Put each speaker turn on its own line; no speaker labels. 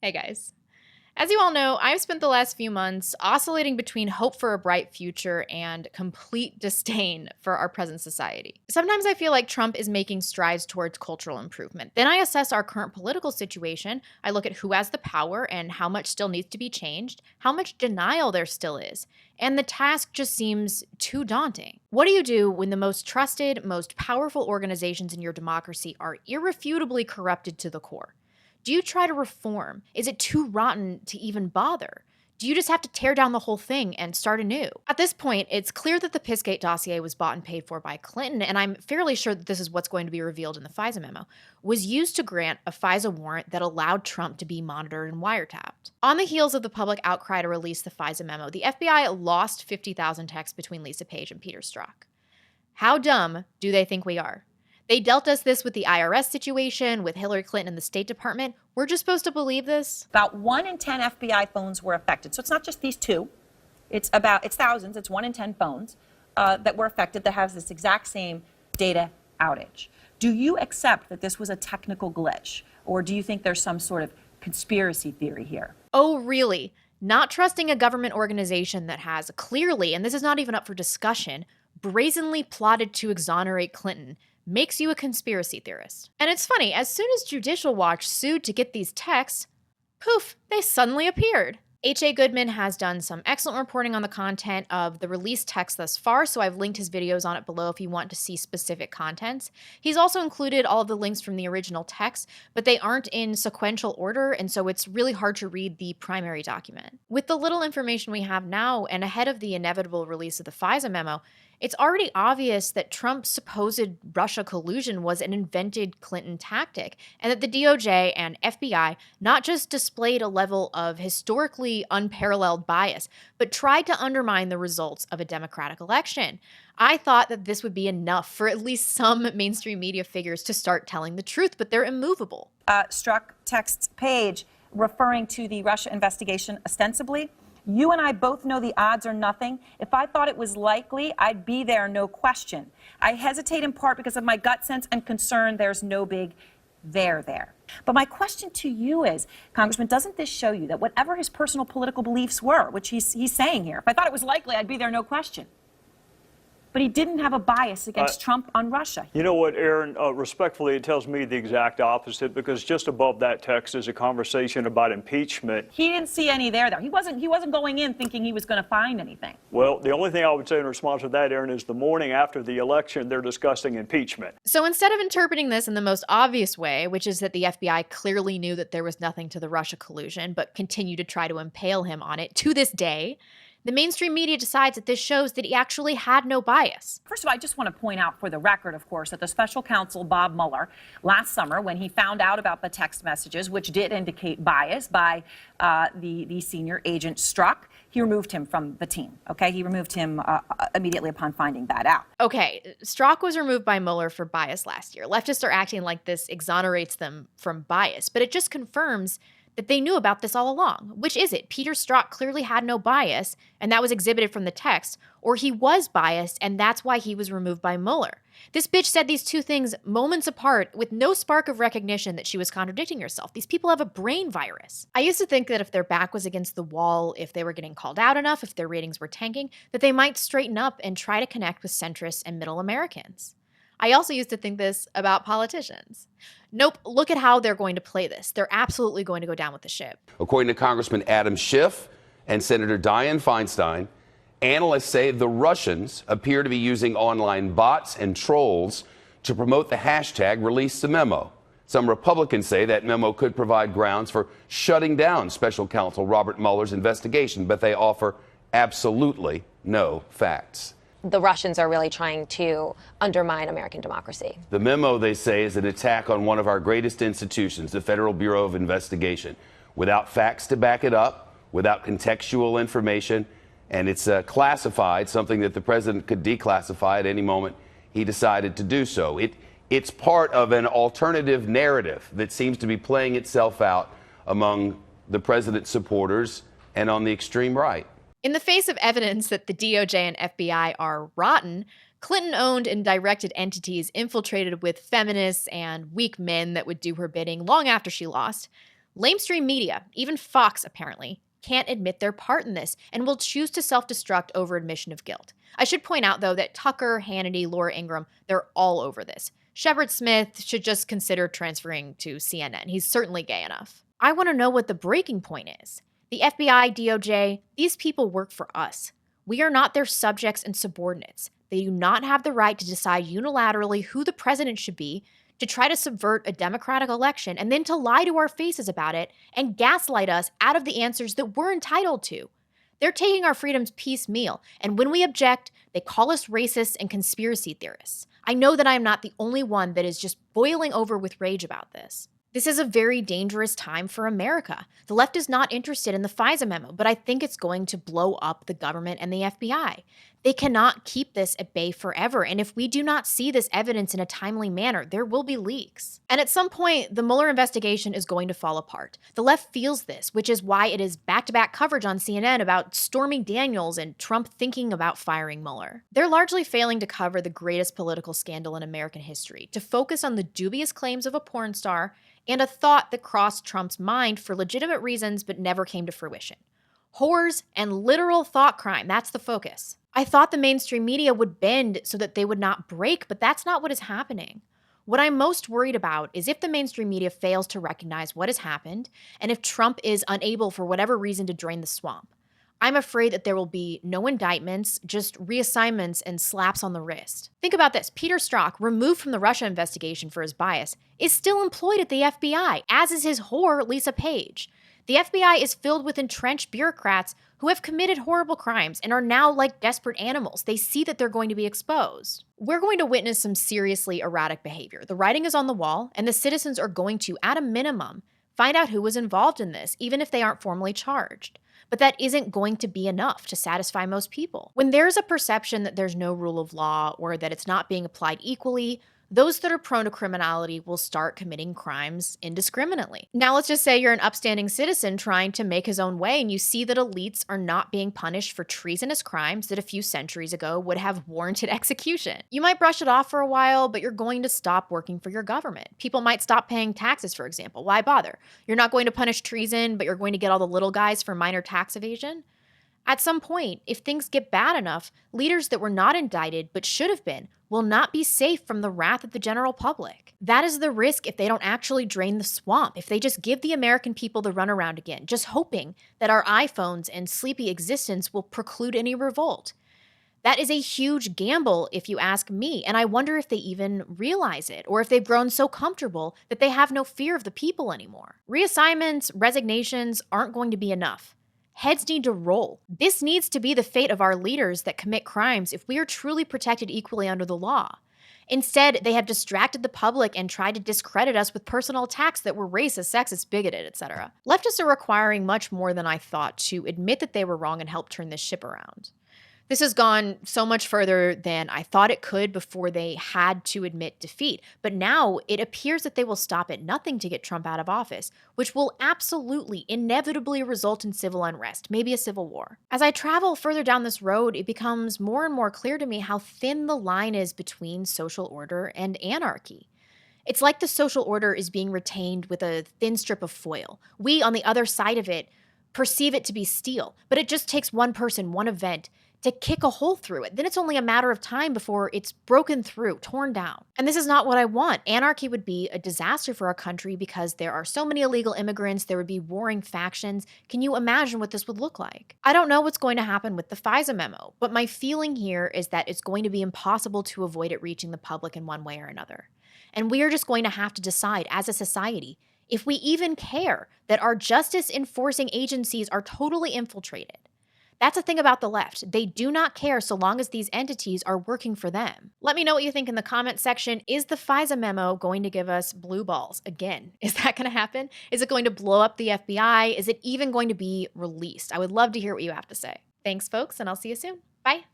Hey guys. As you all know, I've spent the last few months oscillating between hope for a bright future and complete disdain for our present society. Sometimes I feel like Trump is making strides towards cultural improvement. Then I assess our current political situation. I look at who has the power and how much still needs to be changed, how much denial there still is, and the task just seems too daunting. What do you do when the most trusted, most powerful organizations in your democracy are irrefutably corrupted to the core? Do you try to reform? Is it too rotten to even bother? Do you just have to tear down the whole thing and start anew? At this point, it's clear that the Pissgate dossier was bought and paid for by Clinton, and I'm fairly sure that this is what's going to be revealed in the FISA memo, was used to grant a FISA warrant that allowed Trump to be monitored and wiretapped. On the heels of the public outcry to release the FISA memo, the FBI lost 50,000 texts between Lisa Page and Peter Strzok. How dumb do they think we are? They dealt us this with the IRS situation, with Hillary Clinton and the State Department. We're just supposed to believe this?
About 1 in 10 FBI phones were affected. So it's not just these two. It's thousands. It's 1 in 10 phones that were affected that has this exact same data outage. Do you accept that this was a technical glitch? Or do you think there's some sort of conspiracy theory here?
Oh, really? Not trusting a government organization that has clearly, and this is not even up for discussion, brazenly plotted to exonerate Clinton makes you a conspiracy theorist. And it's funny, as soon as Judicial Watch sued to get these texts, poof, they suddenly appeared. H.A. Goodman has done some excellent reporting on the content of the released text thus far, so I've linked his videos on it below if you want to see specific contents. He's also included all of the links from the original text, but they aren't in sequential order, and so it's really hard to read the primary document. With the little information we have now, and ahead of the inevitable release of the FISA memo, it's already obvious that Trump's supposed Russia collusion was an invented Clinton tactic, and that the DOJ and FBI not just displayed a level of historically unparalleled bias, but tried to undermine the results of a democratic election. I thought that this would be enough for at least some mainstream media figures to start telling the truth, but they're immovable.
Strzok texts Page referring to the Russia investigation ostensibly. You and I both know the odds are nothing. If I thought it was likely, I'd be there, no question. I hesitate in part because of my gut sense and concern there's no big there. But my question to you is, Congressman, doesn't this show you that whatever his personal political beliefs were, which he's saying here, if I thought it was likely, I'd be there, no question. But he didn't have a bias against Trump on Russia.
You know what, Aaron, respectfully, it tells me the exact opposite, because just above that text is a conversation about impeachment.
He didn't see any there, though. He wasn't going in thinking he was going to find anything.
Well, the only thing I would say in response to that, Aaron, is the morning after the election, they're discussing impeachment.
So instead of interpreting this in the most obvious way, which is that the FBI clearly knew that there was nothing to the Russia collusion, but continued to try to impale him on it to this day, the mainstream media decides that this shows that he actually had no bias.
First of all, I just want to point out for the record, of course, that the special counsel, Bob Mueller, last summer, when he found out about the text messages, which did indicate bias by the senior agent Strzok, he removed him from the team, okay? He removed him immediately upon finding that out.
Okay, Strzok was removed by Mueller for bias last year. Leftists are acting like this exonerates them from bias, but it just confirms that they knew about this all along. Which is it? Peter Strzok clearly had no bias, and that was exhibited from the text, or he was biased, and that's why he was removed by Mueller. This bitch said these two things moments apart with no spark of recognition that she was contradicting herself. These people have a brain virus. I used to think that if their back was against the wall, if they were getting called out enough, if their ratings were tanking, that they might straighten up and try to connect with centrists and middle Americans. I also used to think this about politicians. Nope, look at how they're going to play this. They're absolutely going to go down with the ship.
According to Congressman Adam Schiff and Senator Dianne Feinstein, analysts say the Russians appear to be using online bots and trolls to promote the hashtag release the memo. Some Republicans say that memo could provide grounds for shutting down special counsel Robert Mueller's investigation, but they offer absolutely no facts.
The Russians are really trying to undermine American democracy.
The memo, they say, is an attack on one of our greatest institutions, the Federal Bureau of Investigation, without facts to back it up, without contextual information, and it's classified, something that the president could declassify at any moment he decided to do so. It's part of an alternative narrative that seems to be playing itself out among the president's supporters and on the extreme right.
In the face of evidence that the DOJ and FBI are rotten, Clinton-owned and directed entities infiltrated with feminists and weak men that would do her bidding long after she lost, Lamestream media, even Fox apparently, can't admit their part in this and will choose to self-destruct over admission of guilt. I should point out, though, that Tucker, Hannity, Laura Ingraham, they're all over this. Shepard Smith should just consider transferring to CNN. He's certainly gay enough. I want to know what the breaking point is. The FBI, DOJ, these people work for us. We are not their subjects and subordinates. They do not have the right to decide unilaterally who the president should be, to try to subvert a democratic election, and then to lie to our faces about it and gaslight us out of the answers that we're entitled to. They're taking our freedoms piecemeal, and when we object, they call us racists and conspiracy theorists. I know that I am not the only one that is just boiling over with rage about this. This is a very dangerous time for America. The left is not interested in the FISA memo, but I think it's going to blow up the government and the FBI. They cannot keep this at bay forever, and if we do not see this evidence in a timely manner, there will be leaks. And at some point, the Mueller investigation is going to fall apart. The left feels this, which is why it is back-to-back coverage on CNN about Stormy Daniels and Trump thinking about firing Mueller. They're largely failing to cover the greatest political scandal in American history, to focus on the dubious claims of a porn star and a thought that crossed Trump's mind for legitimate reasons but never came to fruition. Whores and literal thought crime, that's the focus. I thought the mainstream media would bend so that they would not break, but that's not what is happening. What I'm most worried about is if the mainstream media fails to recognize what has happened, and if Trump is unable for whatever reason to drain the swamp. I'm afraid that there will be no indictments, just reassignments and slaps on the wrist. Think about this. Peter Strzok, removed from the Russia investigation for his bias, is still employed at the FBI, as is his whore, Lisa Page. The FBI is filled with entrenched bureaucrats who have committed horrible crimes and are now like desperate animals. They see that they're going to be exposed. We're going to witness some seriously erratic behavior. The writing is on the wall, and the citizens are going to, at a minimum, find out who was involved in this, even if they aren't formally charged. But that isn't going to be enough to satisfy most people. When there's a perception that there's no rule of law or that it's not being applied equally, those that are prone to criminality will start committing crimes indiscriminately. Now let's just say you're an upstanding citizen trying to make his own way and you see that elites are not being punished for treasonous crimes that a few centuries ago would have warranted execution. You might brush it off for a while, but you're going to stop working for your government. People might stop paying taxes, for example. Why bother? You're not going to punish treason, but you're going to get all the little guys for minor tax evasion? At some point, if things get bad enough, leaders that were not indicted but should have been will not be safe from the wrath of the general public. That is the risk if they don't actually drain the swamp, if they just give the American people the runaround again, just hoping that our iPhones and sleepy existence will preclude any revolt. That is a huge gamble, if you ask me, and I wonder if they even realize it, or if they've grown so comfortable that they have no fear of the people anymore. Reassignments, resignations aren't going to be enough. Heads need to roll. This needs to be the fate of our leaders that commit crimes if we are truly protected equally under the law. Instead, they have distracted the public and tried to discredit us with personal attacks that were racist, sexist, bigoted, etc. Leftists are requiring much more than I thought to admit that they were wrong and help turn this ship around. This has gone so much further than I thought it could before they had to admit defeat. But now it appears that they will stop at nothing to get Trump out of office, which will absolutely, inevitably result in civil unrest, maybe a civil war. As I travel further down this road, it becomes more and more clear to me how thin the line is between social order and anarchy. It's like the social order is being retained with a thin strip of foil. We, on the other side of it, perceive it to be steel, but it just takes one person, one event, to kick a hole through it. Then it's only a matter of time before it's broken through, torn down. And this is not what I want. Anarchy would be a disaster for our country because there are so many illegal immigrants, there would be warring factions. Can you imagine what this would look like? I don't know what's going to happen with the FISA memo, but my feeling here is that it's going to be impossible to avoid it reaching the public in one way or another. And we are just going to have to decide as a society if we even care that our justice enforcing agencies are totally infiltrated. That's the thing about the left. They do not care so long as these entities are working for them. Let me know what you think in the comment section. Is the FISA memo going to give us blue balls again? Is that going to happen? Is it going to blow up the FBI? Is it even going to be released? I would love to hear what you have to say. Thanks, folks, and I'll see you soon. Bye.